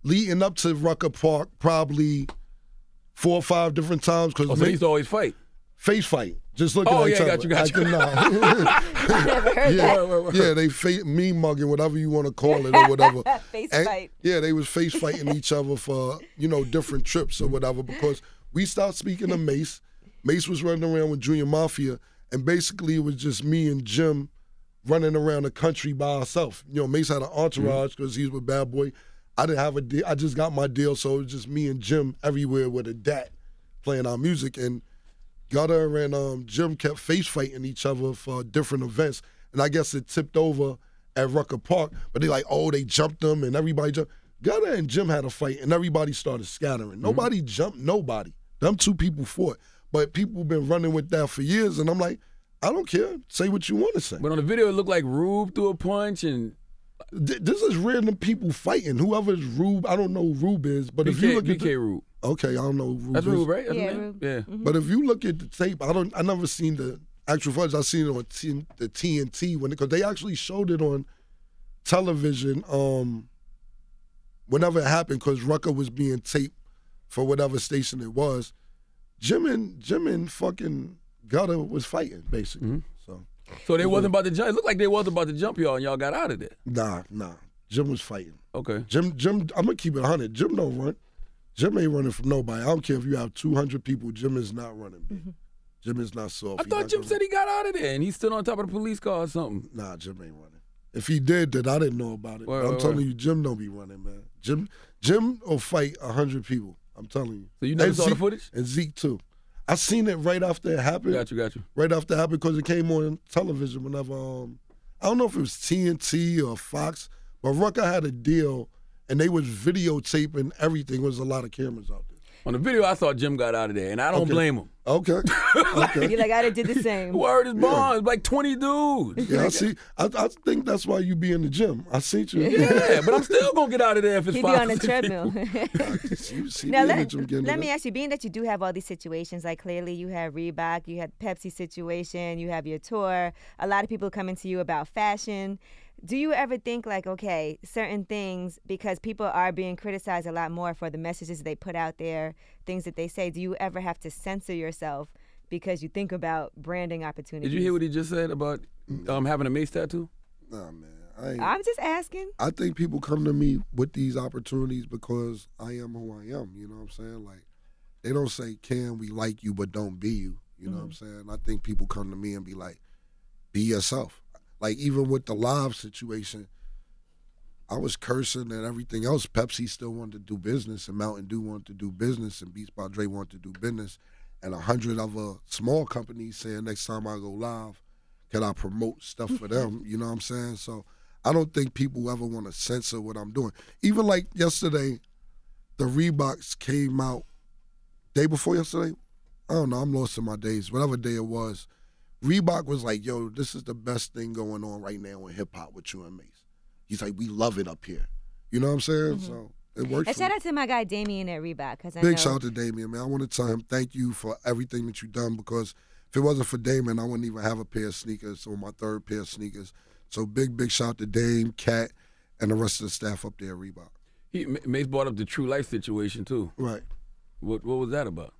leading up to Rucker Park probably 4 or 5 different times. So they used to always fight? Face fight. Just looking at each other. Got you. Never heard that. Yeah, they me mugging, whatever you want to call it or whatever. Fight. Yeah, they was face fighting each other for, different trips or whatever because we stopped speaking to Mase. Mase was running around with Junior Mafia. And basically, it was just me and Jim running around the country by ourselves. Mase had an entourage because he was with Bad Boy. I didn't have a deal. I just got my deal, so it was just me and Jim everywhere with a DAT playing our music. And Gutter and Jim kept face fighting each other for different events. And I guess it tipped over at Rucker Park. But they they jumped them and everybody jumped. Gutter and Jim had a fight and everybody started scattering. Nobody jumped nobody. Them 2 people fought. But people been running with that for years, and I'm like, I don't care. Say what you want to say. But on the video, it looked like Rube threw a punch, and this is random people fighting. Whoever's Rube, I don't know who Rube is, but if you look at Rube. Okay, I don't know who Rube That's is. Rube, right? Rube. Yeah. Mm-hmm. But if you look at the tape, I never seen the actual footage. I seen it on the TNT because they actually showed it on television. Whenever it happened, because Rucker was being taped for whatever station it was. Jim and fucking Gutter was fighting, basically. Mm-hmm. So they wasn't about to jump. It looked like they wasn't about to jump y'all, and y'all got out of there. Nah. Jim was fighting. Okay. Jim. I'm gonna keep it 100. Jim don't run. Jim ain't running from nobody. I don't care if you have 200 people. Jim is not running. Mm-hmm. Jim is not soft. I thought Jim said he got out of there, and he stood on top of the police car or something. Nah, Jim ain't running. If he did, then I didn't know about it. I'm telling you, Jim don't be running, man. Jim will fight 100 people. I'm telling you. So you never saw the footage? And Zeke too. I seen it right after it happened. Got you. Right after it happened because it came on television whenever, I don't know if it was TNT or Fox, but Rucker had a deal and they was videotaping everything. There was a lot of cameras out there. On the video, I thought Jim got out of there, and I don't blame him. Okay. You're like, I did the same. Word is bond. Like 20 dudes. Yeah, I see. I think that's why you be in the gym. I see you. Yeah, but I'm still going to get out of there if it's 5 He be on the treadmill. Now, let me ask you, being that you do have all these situations, like clearly you have Reebok, you had Pepsi situation, you have your tour, a lot of people coming to you about fashion. Do you ever think like, okay, certain things, because people are being criticized a lot more for the messages they put out there, things that they say, do you ever have to censor yourself because you think about branding opportunities? Did you hear what he just said about having a Mase tattoo? Nah, man. I'm just asking. I think people come to me with these opportunities because I am who I am. You know what I'm saying? Like, they don't say, Cam, we like you, but don't be you. You know what I'm saying? I think people come to me and be like, be yourself. Like, even with the live situation, I was cursing and everything else. Pepsi still wanted to do business, and Mountain Dew wanted to do business, and Beats by Dre wanted to do business. And 100 other small companies saying next time I go live, can I promote stuff for them? You know what I'm saying? So I don't think people ever want to censor what I'm doing. Even like yesterday, the Reeboks came out day before yesterday. I don't know. I'm lost in my days. Whatever day it was. Reebok was like, yo, this is the best thing going on right now in hip-hop with you and Mase. He's like, we love it up here. You know what I'm saying? Mm-hmm. So it works. And shout out to my guy Damien at Reebok. Big shout out to Damien, man. I want to tell him thank you for everything that you've done, because if it wasn't for Damien, I wouldn't even have a pair of sneakers, or my 3rd pair of sneakers. So big shout out to Dame, Cat, and the rest of the staff up there at Reebok. Mase brought up the True Life situation, too. Right. What was that about?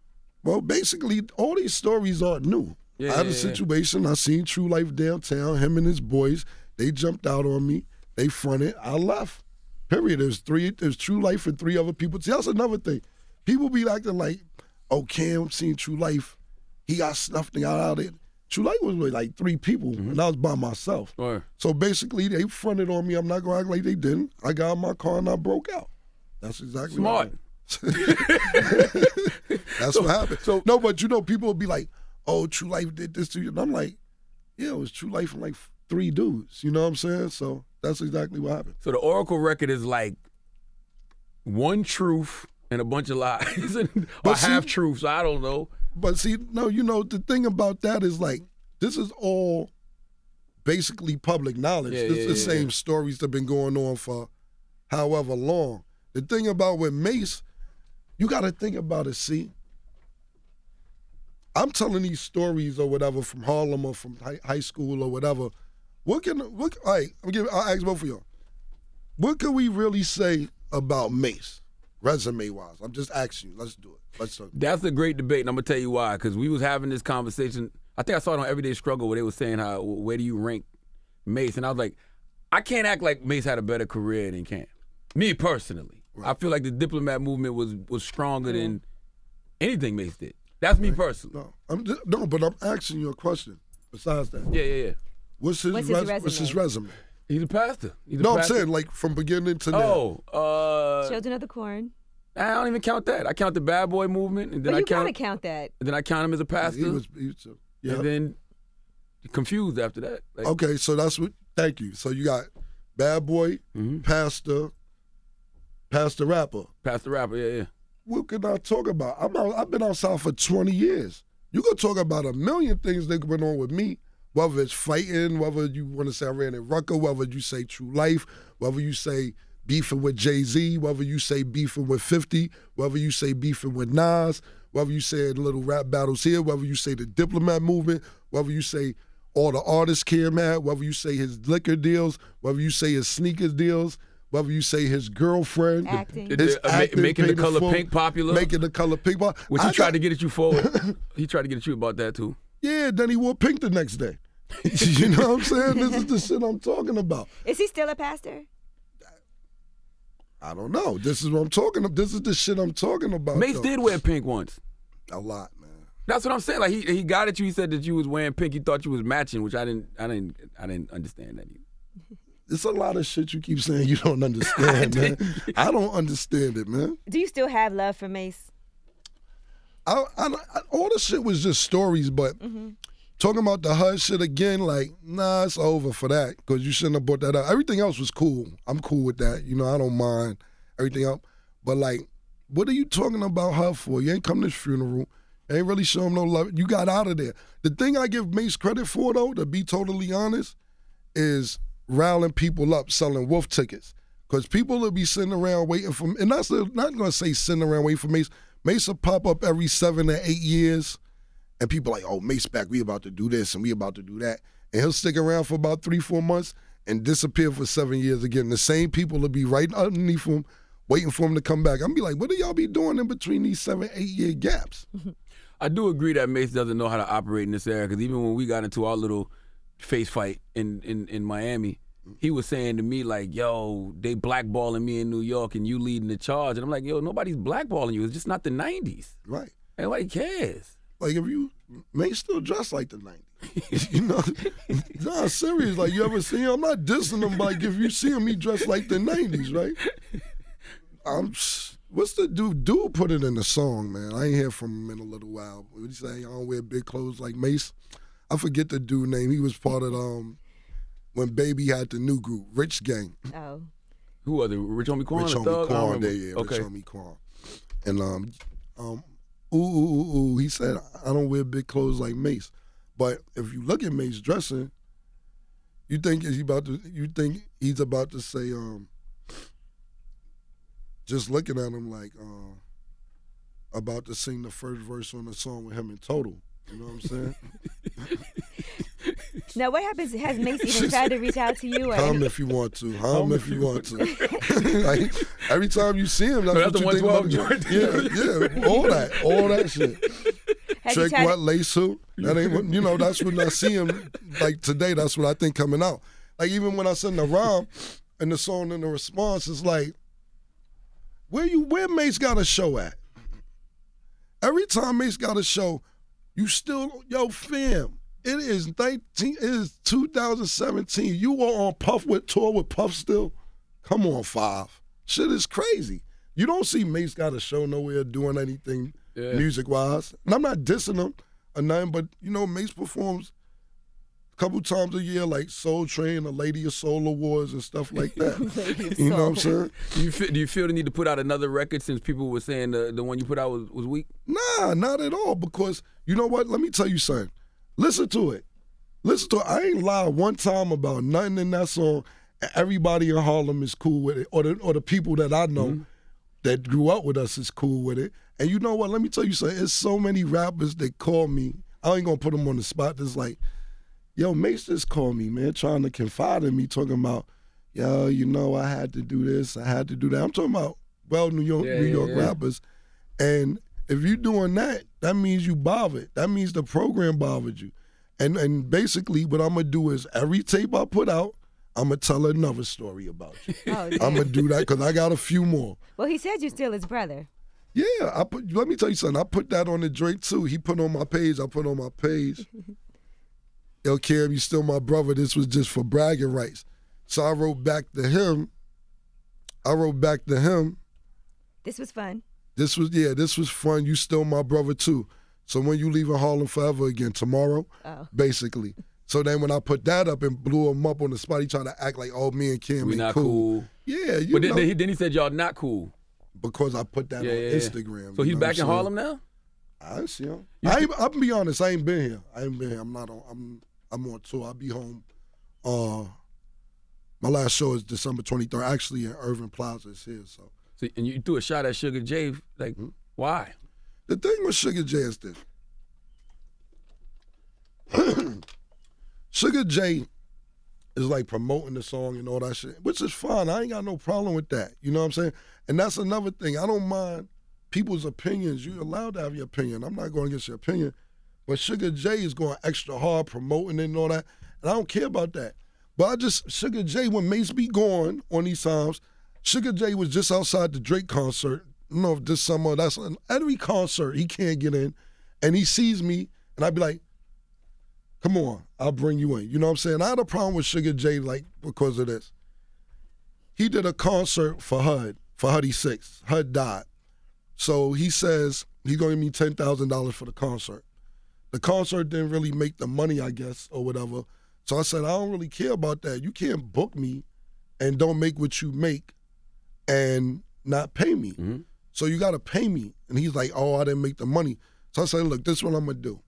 Well, basically, all these stories aren't new. I had a situation. I seen True Life downtown, him and his boys. They jumped out on me. They fronted. I left. Period. There's True Life and 3 other people. See, that's another thing. people be acting like, oh, Cam seen True Life. He got snuffed out of it. True Life was with like 3 people, and I was by myself. Right. So basically, they fronted on me. I'm not going to act like they didn't. I got in my car and I broke out. That's exactly Smart. what happened. That's what happened. So, no, but people will be like, oh, True Life did this to you. And I'm like, yeah, it was True Life from like 3 dudes. You know what I'm saying? So that's exactly what happened. So the Oracle record is like one truth and a bunch of lies, or half truths. I don't know. But see, no, the thing about that is like, this is all basically public knowledge. It's the same stories that have been going on for however long. The thing about with Mase, you got to think about it, see. I'm telling these stories or whatever from Harlem or from high school or whatever. All right, I'll ask both of y'all. What can we really say about Mase, resume-wise? I'm just asking you. Let's do it. Let's talk. That's a great debate, and I'm going to tell you why. Because we was having this conversation. I think I saw it on Everyday Struggle where they were saying, where do you rank Mase? And I was like, I can't act like Mase had a better career than Cam. Me personally. Right. I feel like the Diplomat movement was stronger than anything Mase did. That's me personally. But I'm asking you a question besides that. Yeah. What's his resume? He's a pastor. I'm saying like from beginning to now. Children of the Corn. I don't even count that. I count the Bad Boy movement, and then you gotta count that. And then I count him as a pastor. And then confused after that. Like, okay, so that's what. Thank you. So you got Bad Boy, pastor, rapper. Pastor rapper, yeah. What can I talk about? I've been outside for 20 years. You can talk about a million things that went on with me, whether it's fighting, whether you want to say I ran in Rucker, whether you say True Life, whether you say beefing with Jay-Z, whether you say beefing with 50, whether you say beefing with Nas, whether you say little rap battles here, whether you say the Diplomat movement, whether you say all the artists Cam had, whether you say his liquor deals, whether you say his sneakers deals, whether you say his girlfriend, his acting, making the color pink popular, making the color pink popular. Which he tried to get at you for. He tried to get at you about that too. Yeah, then he wore pink the next day. You know what I'm saying? This is the shit I'm talking about. Is he still a pastor? I don't know. This is what I'm talking about. This is the shit I'm talking about. Mase did wear pink once. A lot, man. That's what I'm saying. Like he got at you. He said that you was wearing pink. He thought you was matching, which I didn't understand that either. It's a lot of shit you keep saying you don't understand, man. I don't understand it, man. Do you still have love for Mase? All the shit was just stories, but talking about the HUD shit again, like, nah, it's over for that because you shouldn't have brought that up. Everything else was cool. I'm cool with that. You know, I don't mind everything else. But, like, what are you talking about her for? You ain't come to this funeral. You ain't really show him no love. You got out of there. The thing I give Mase credit for, though, to be totally honest, is riling people up selling wolf tickets. Because people will be sitting around waiting for, and that's not going to say sitting around waiting for Mase. Mase will pop up every 7 to 8 years, and people like, oh, Mase back, we about to do this and we about to do that. And he'll stick around for about 3-4 months and disappear for 7 years again. The same people will be right underneath him, waiting for him to come back. I'm be like, what do y'all be doing in between these 7-8 year gaps? I do agree that Mase doesn't know how to operate in this area because even when we got into our little face fight in Miami, he was saying to me like, yo, they blackballing me in New York and you leading the charge. And I'm like, yo, nobody's blackballing you. It's just not the 90s. Right. Nobody cares. Like if you may still dress like the 90s. You know? Nah, serious. Like you ever see him? I'm not dissing him, but like if you see him, he dressed like the 90s, right? What's the dude? Dude put it in the song, man. I ain't hear from him in a little while. What did he say? I don't wear big clothes like Mase. I forget the dude name. He was part of when Baby had the new group, Rich Gang. Oh. Who was it? Rich Homie Quan? Rich Homie Quan, yeah. Okay. Rich Homie Quan. And he said, I don't wear big clothes like Mase. But if you look at Mase dressing, you think he's about to say, just looking at him like about to sing the first verse on the song with him in Total. You know what I'm saying? Now, what happens? Has Mase even tried to reach out to you? Hum if you want to. Hum if you want to. Like, every time you see him, that's what you think about. Yeah, all that shit. Trick what, lace who? That ain't, you know, that's when I see him, like today, that's what I think coming out. Like even when I send the rhyme and the song and the response is like, where Mase got a show at? Every time Mase got a show, you still, yo, fam, it is 2017. You were on tour with Puff still? Come on, 5. Shit is crazy. You don't see Mase got a show nowhere doing anything music-wise. And I'm not dissing him or nothing, but, you know, Mase performs a couple times a year, like Soul Train or Lady of Soul Awards and stuff like that. You know what I'm saying? Do you feel the need to put out another record since people were saying the one you put out was weak? Nah, not at all, because, you know what? Let me tell you something. Listen to it. I ain't lied one time about nothing in that song. Everybody in Harlem is cool with it, or the people that I know that grew up with us is cool with it. And you know what? Let me tell you something. There's so many rappers that call me. I ain't gonna put them on the spot. It's like, yo, Mase just called me, man, trying to confide in me, talking about, yo, you know, I had to do this, I had to do that. I'm talking about New York rappers. And if you're doing that, that means you bothered. That means the program bothered you. And basically what I'm gonna do is every tape I put out, I'm going to tell another story about you. I'm going to do that because I got a few more. Well, he said you're still his brother. Yeah. Let me tell you something. I put that on the Drake, too. He put on my page. I put on my page. Yo, Cam, you still my brother. This was just for bragging rights. So I wrote back to him. This was fun. This was fun. You still my brother, too. So when you leaving Harlem forever again, tomorrow, basically. So then when I put that up and blew him up on the spot, he tried to act like, oh, me and Cam ain't cool. Yeah, you know. But then he said y'all not cool. Because I put that on Instagram. So he's back in Harlem now? I see him. I'll be honest, I ain't been here. I'm on tour. I'll be home. My last show is December 23rd, actually in Irving Plaza. It's here. So and you threw a shot at Sugar J. Like, why? The thing with Sugar J is this. Sugar J is like promoting the song and all that shit, which is fine. I ain't got no problem with that. You know what I'm saying? And that's another thing. I don't mind people's opinions. You're allowed to have your opinion. I'm not going against your opinion. But Sugar J is going extra hard promoting it and all that. And I don't care about that. But Sugar J, when Mase be going on these times, Sugar J was just outside the Drake concert. I don't know if this summer, that's every concert he can't get in. And he sees me, and I'd be like, come on, I'll bring you in. You know what I'm saying? I had a problem with Sugar J, like, because of this. He did a concert for HUD, for Huddy 6. HUD died. So he says he's going to give me $10,000 for the concert. The concert didn't really make the money, I guess, or whatever. So I said, I don't really care about that. You can't book me and don't make what you make and not pay me. Mm-hmm. So you got to pay me. And he's like, oh, I didn't make the money. So I said, look, this is what I'm going to do.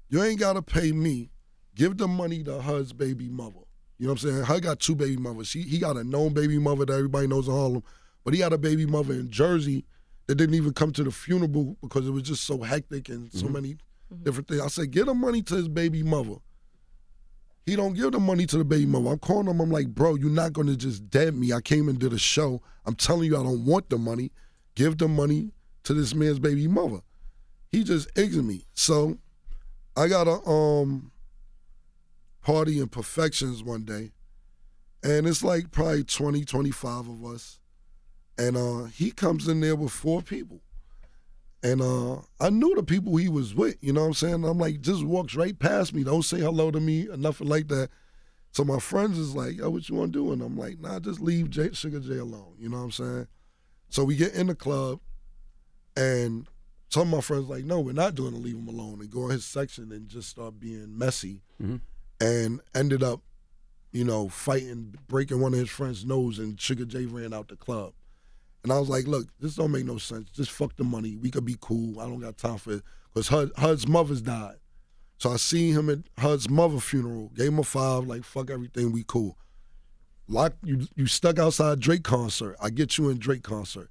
You ain't got to pay me. Give the money to HUD's baby mother. You know what I'm saying? HUD got 2 baby mothers. He got a known baby mother that everybody knows in Harlem, but he had a baby mother in Jersey that didn't even come to the funeral because it was just so hectic and so many different things. I said, give the money to his baby mother. He don't give the money to the baby mother. I'm calling him. I'm like, bro, you're not going to just dead me. I came and did a show. I'm telling you I don't want the money. Give the money to this man's baby mother. He just eggs me. So I got a party in Perfections one day, and it's like probably 20, 25 of us. And he comes in there with 4 people. And I knew the people he was with, you know what I'm saying? I'm like, just walks right past me. Don't say hello to me or nothing like that. So my friends is like, yo, what you want to do? And I'm like, nah, just leave Sugar J alone, you know what I'm saying? So we get in the club, and some of my friends like, no, we're not doing to leave him alone. And go in his section and just start being messy. And ended up, you know, fighting, breaking one of his friends' nose, and Sugar J ran out the club. And I was like, look, this don't make no sense. Just fuck the money. We could be cool. I don't got time for it. Because HUD's mother's died. So I seen him at HUD's mother funeral, gave him a 5, like, fuck everything, we cool. You stuck outside Drake concert. I get you in Drake concert.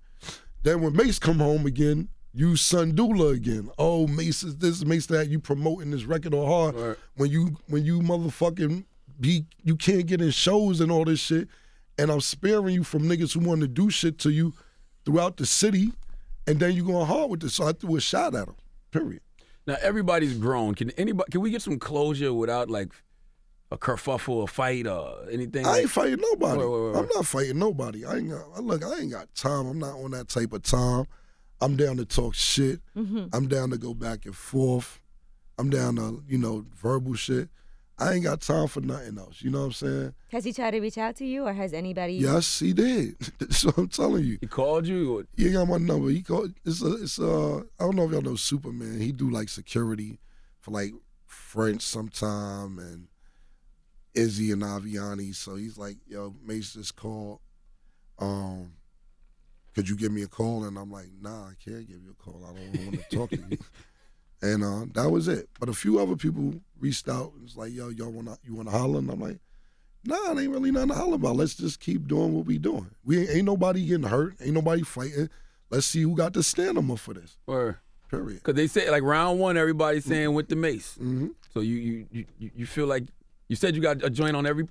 Then when Mase come home again, you Sundula again. Oh, Mase is this, Mase that. You promoting this record or hard. Right. When you motherfucking you can't get in shows and all this shit. And I'm sparing you from niggas who want to do shit to you throughout the city, and then you going hard with this. So I threw a shot at him, period. Now, everybody's grown. Can we get some closure without, like, a kerfuffle, a fight, or anything? I ain't fighting nobody. Wait. I'm not fighting nobody. I ain't got time. I'm not on that type of time. I'm down to talk shit. I'm down to go back and forth. I'm down to, verbal shit. I ain't got time for nothing else. You know what I'm saying? Has he tried to reach out to you, or has anybody? Yes, he did. That's what I'm telling you. He called you? Or? He got my number. He called. It's I don't know if y'all know Superman. He do like security for like French sometime and Izzy and Aviani. So he's like, yo, Mase just called. Could you give me a call? And I'm like, nah, I can't give you a call. I don't want to talk to you. And that was it. But a few other people reached out and was like, yo, you wanna holler? And I'm like, nah, it ain't really nothing to holler about. Let's just keep doing what we doing. We ain't nobody getting hurt. Ain't nobody fighting. Let's see who got the stamina for this. Or period. Because they say, like, round one, everybody's saying with the Mase. So you feel like, you said you got a joint on every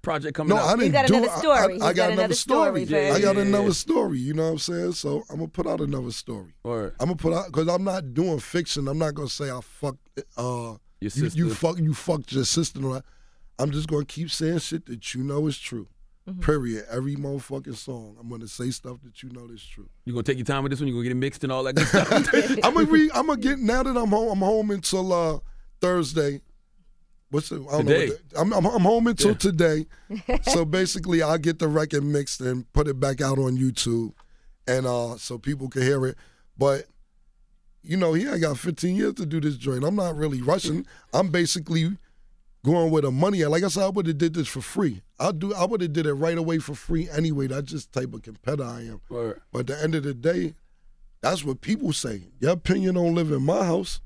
project coming out. No, I didn't He's got do another story. I got another story. I got another Yeah. story. You know what I'm saying? So I'm gonna put out another story. Or I'm gonna put out, because I'm not doing fiction. I'm not gonna say I fucked your you sister. you fucked your sister. I'm just gonna keep saying shit that you know is true. Period. Every motherfucking song, I'm gonna say stuff that you know is true. You gonna take your time with this one? You gonna get it mixed and all that good stuff? I'm gonna get, now that I'm home. I'm home until Thursday. What's it? I don't Today. know. I'm home until today. So basically, I'll get the record mixed and put it back out on YouTube, and so people can hear it. But he ain't got 15 years to do this joint. I'm not really rushing. I'm basically going with the money. Like I said, I would have did this for free. I would have did it right away for free anyway. That's just the type of competitor I am. Or But at the end of the day, that's what people say. Your opinion don't live in my house.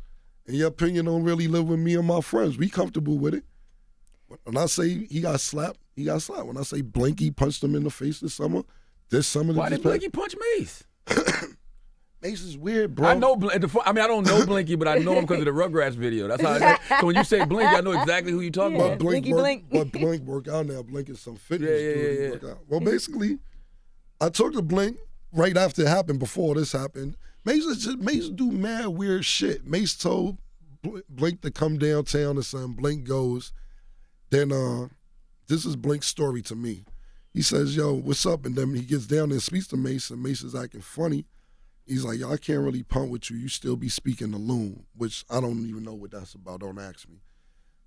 And your opinion don't really live with me and my friends. We comfortable with it. When I say he got slapped, he got slapped. When I say Blinky punched him in the face this summer. why did Blinky punch Mase? Mase is weird, bro. I know. I don't know Blinky, but I know him because of the Rugrats video. That's how. So when you say Blinky, I know exactly who you're talking Yeah. about. But Blink work out now. Blink is some fitness dude. He work out. Well, basically, I talked to Blink right after it happened, before this happened. Mase do mad weird shit. Mase told Blink to come downtown or something. Blink goes. Then this is Blink's story to me. He says, yo, what's up? And then he gets down there and speaks to Mase, and Mase is acting funny. He's like, yo, I can't really pump with you. You still be speaking to loon, which I don't even know what that's about. Don't ask me.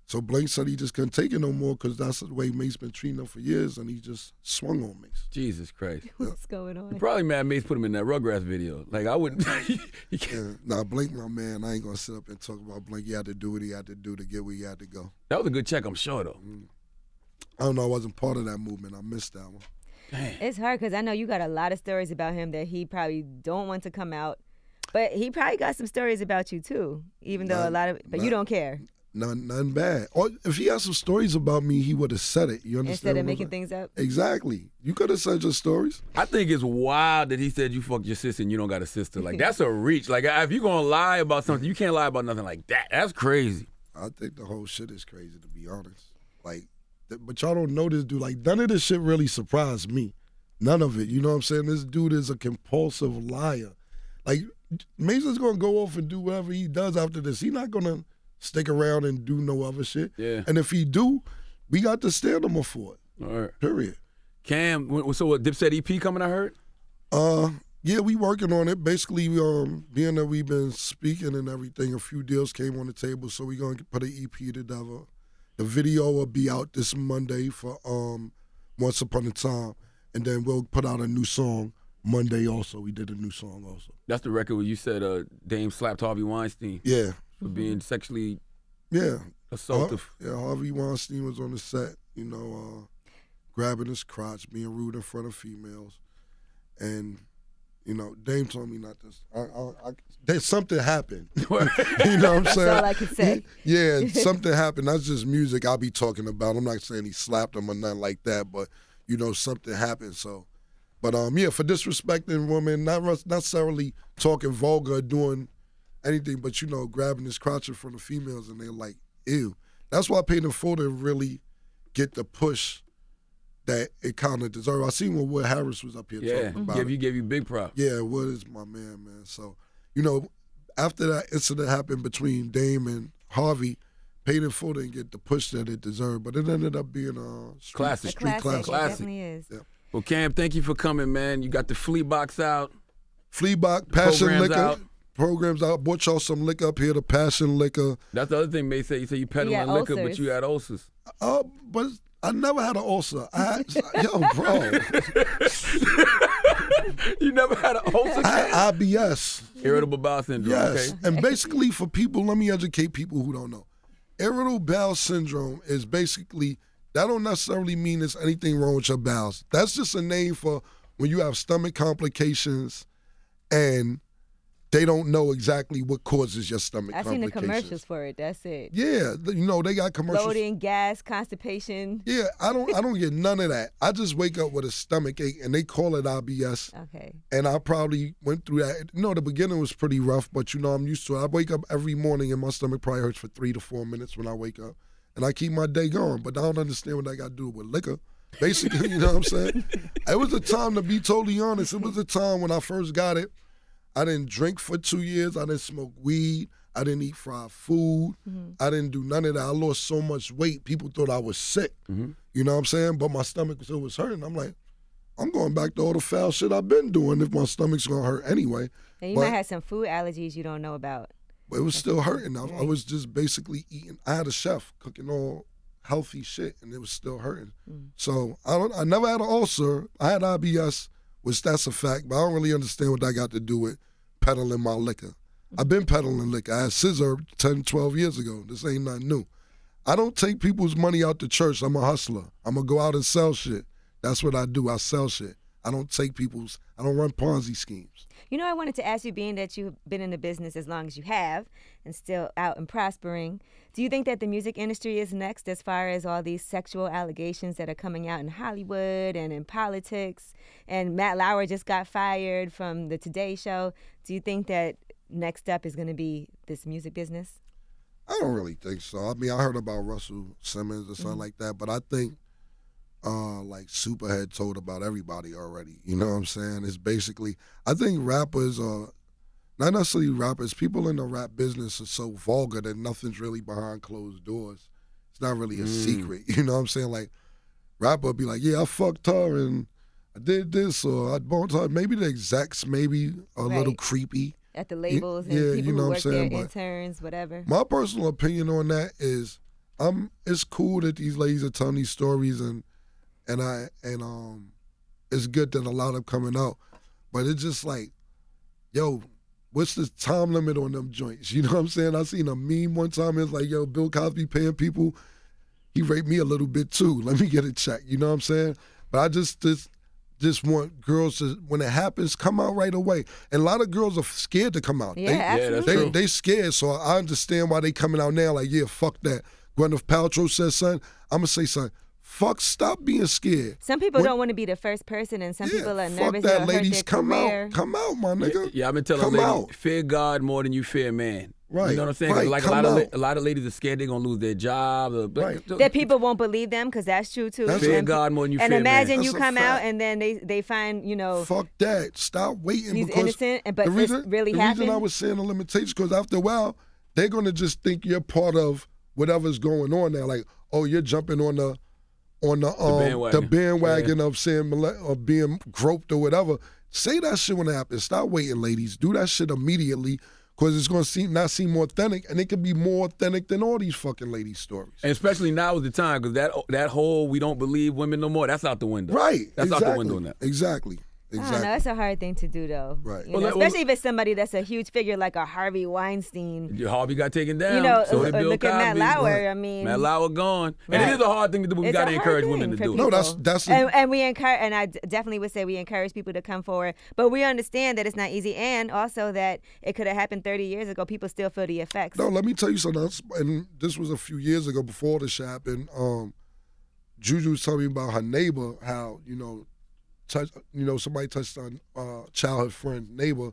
So Blink said he just couldn't take it no more because that's the way Mase been treating him for years, and he just swung on Mase. Jesus Christ. What's going on? You're probably mad Mase put him in that Rugrats video. Like, I wouldn't. He can't. Yeah, Blink, my man, I ain't going to sit up and talk about Blink. He had to do what he had to do to get where he had to go. That was a good check, I'm sure, though. I don't know. I wasn't part of that movement. I missed that one. Damn. It's hard because I know you got a lot of stories about him that he probably don't want to come out. But he probably got some stories about you, too, even though you don't care. Nothing bad. Or if he had some stories about me, he would have said it. You understand? Instead of making things up? Exactly. You could have said your stories. I think it's wild that he said you fucked your sister and you don't got a sister. Like, that's a reach. Like, if you're going to lie about something, you can't lie about nothing like that. That's crazy. I think the whole shit is crazy, to be honest. Like, but y'all don't know this dude. Like, none of this shit really surprised me. None of it. You know what I'm saying? This dude is a compulsive liar. Like, Mason's going to go off and do whatever he does after this. He's not going to stick around and do no other shit. Yeah. And if he do, we got to stand him for it. All right. Period. Cam, so what, Dipset EP coming, I heard? Yeah, we working on it. Basically, being that we've been speaking and everything, a few deals came on the table, so we're going to put an EP together. The video will be out this Monday for Once Upon a Time, and then we'll put out a new song Monday also. We did a new song also. That's the record where you said Dame slapped Harvey Weinstein Yeah. for being sexually Yeah. assaultive. Harvey Weinstein was on the set, grabbing his crotch, being rude in front of females. And, Dame told me not to. There's something happened. You know what I'm saying? That's all I can say. Yeah, something happened. That's just music I'll be talking about. I'm not saying he slapped him or nothing like that, but, something happened. So, but, for disrespecting women, not necessarily talking vulgar, doing anything, but, grabbing his crotch in front of females, and they're like, ew. That's why I paid him for to really get the push that it kind of deserved. I seen when Wood Harris was up here talking about it. Gave you big props. Yeah, Wood is my man. So, after that incident happened between Dame and Harvey, paid him for to get the push that it deserved, but it ended up being a classic. Street classic. It definitely is. Yeah. Well, Cam, thank you for coming, man. You got the Flea box out. Fleabach, Passion Programs Liquor. out. Programs out. Bought y'all some liquor up here, the Passion Liquor. That's the other thing Mase said. You said you peddling liquor, but you had ulcers. But I never had an ulcer. Yo, bro. You never had an ulcer? I had IBS. Irritable bowel syndrome. Yes. Okay. And basically for people, let me educate people who don't know. Irritable bowel syndrome is basically, that don't necessarily mean there's anything wrong with your bowels. That's just a name for when you have stomach complications and they don't know exactly what causes your stomach complications. I've seen the commercials for it. That's it. Yeah, they got commercials. Bloating, gas, constipation. Yeah, I don't get none of that. I just wake up with a stomach ache, and they call it IBS. Okay. And I probably went through that. The beginning was pretty rough, but I'm used to it. I wake up every morning, and my stomach probably hurts for 3 to 4 minutes when I wake up, and I keep my day going. But I don't understand what I got to do with liquor. Basically, you know what I'm saying? It was a time, to be totally honest. It was a time when I first got it. I didn't drink for 2 years. I didn't smoke weed. I didn't eat fried food. I didn't do none of that. I lost so much weight, people thought I was sick. You know what I'm saying? But my stomach still was hurting. I'm like, I'm going back to all the foul shit I've been doing if my stomach's going to hurt anyway. And you might have some food allergies you don't know about. But it was still hurting. I was just basically eating. I had a chef cooking all healthy shit, and it was still hurting. So I never had an ulcer. I had IBS, which that's a fact, but I don't really understand what that got to do with peddling my liquor. I've been peddling liquor. I had scissor 10, 12 years ago. This ain't nothing new. I don't take people's money out to church. I'm a hustler. I'm going to go out and sell shit. That's what I do. I sell shit. I don't run Ponzi schemes. I wanted to ask you, being that you've been in the business as long as you have and still out and prospering, do you think that the music industry is next as far as all these sexual allegations that are coming out in Hollywood and in politics? And Matt Lauer just got fired from the Today Show. Do you think that next up is going to be this music business? I don't really think so. I mean, I heard about Russell Simmons or something like that, but I think like Superhead told about everybody already. You know what I'm saying? It's basically, I think rappers are, not necessarily rappers, people in the rap business are so vulgar that nothing's really behind closed doors. It's not really a secret. You know what I'm saying? Like, rapper would be like, yeah, I fucked her and I did this, or I bought her. Maybe the execs maybe a little creepy. At the labels and people who work there, interns, whatever. My personal opinion on that is, it's cool that these ladies are telling these stories and it's good that a lot of them coming out, but it's just like, yo, what's the time limit on them joints? You know what I'm saying? I seen a meme one time. It's like, yo, Bill Cosby paying people, he raped me a little bit too. Let me get it checked. You know what I'm saying? But I just want girls to, when it happens, come out right away. And a lot of girls are scared to come out. Absolutely. They scared, so I understand why they coming out now like, yeah, fuck that. Gwyneth Paltrow says something, I'm going to say something. Stop being scared. Some people don't want to be the first person, and some people are nervous. Fuck that, ladies. Hurt their career. Come out, my nigga. Yeah, I've been telling ladies, fear God more than you fear man. Right. You know what I'm saying? Right. Like a lot of ladies are scared they're gonna lose their job. That people won't believe them, because that's true too. Fear God more than you fear man. And imagine you come out and then they find, Fuck that. Stop waiting. He's innocent, but it's really happened. The reason I was saying the limitations, because after a while, they're gonna just think you're part of whatever's going on now. Like, oh, you're jumping on the bandwagon of saying or being groped or whatever. Say that shit when it happens. Stop waiting, ladies. Do that shit immediately, because it's going to not seem more authentic, and it could be more authentic than all these fucking ladies' stories. And especially now is the time, because that whole we don't believe women no more, that's out the window. Right. That's out the window now. Exactly. I don't know. That's a hard thing to do, though. Right. Especially if it's somebody that's a huge figure like a Harvey Weinstein. Harvey got taken down. So did Bill look Cosby. at Matt Lauer. Right. I mean, Matt Lauer gone, and it is a hard thing to do. But we got to encourage women to do it. No, that's and we encourage, and I definitely would say we encourage people to come forward. But we understand that it's not easy, and also that it could have happened 30 years ago. People still feel the effects. No, let me tell you something. And this was a few years ago before this shit happened. Juju was telling me about her neighbor, how somebody touched on childhood friend neighbor,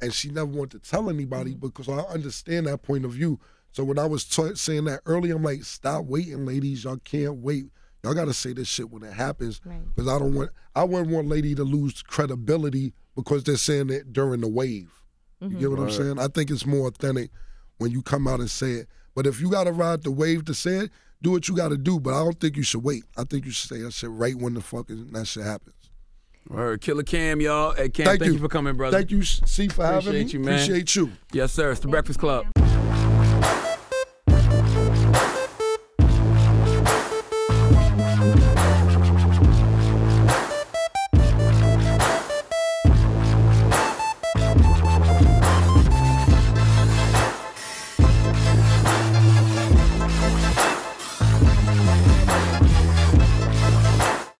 and she never wanted to tell anybody, because I understand that point of view. So when I was saying that earlier, I'm like, stop waiting, ladies. Y'all can't wait. Y'all got to say this shit when it happens, because I wouldn't want lady to lose credibility because they're saying it during the wave. You get what I'm saying? I think it's more authentic when you come out and say it. But if you got to ride the wave to say it, do what you got to do. But I don't think you should wait. I think you should say that shit right when the fucking that shit happens. Killer Cam, y'all. Hey, Cam, thank you for coming, brother. Thank you, C, for having me. Appreciate you, man. Appreciate you. Yes, sir. It's The Breakfast Club.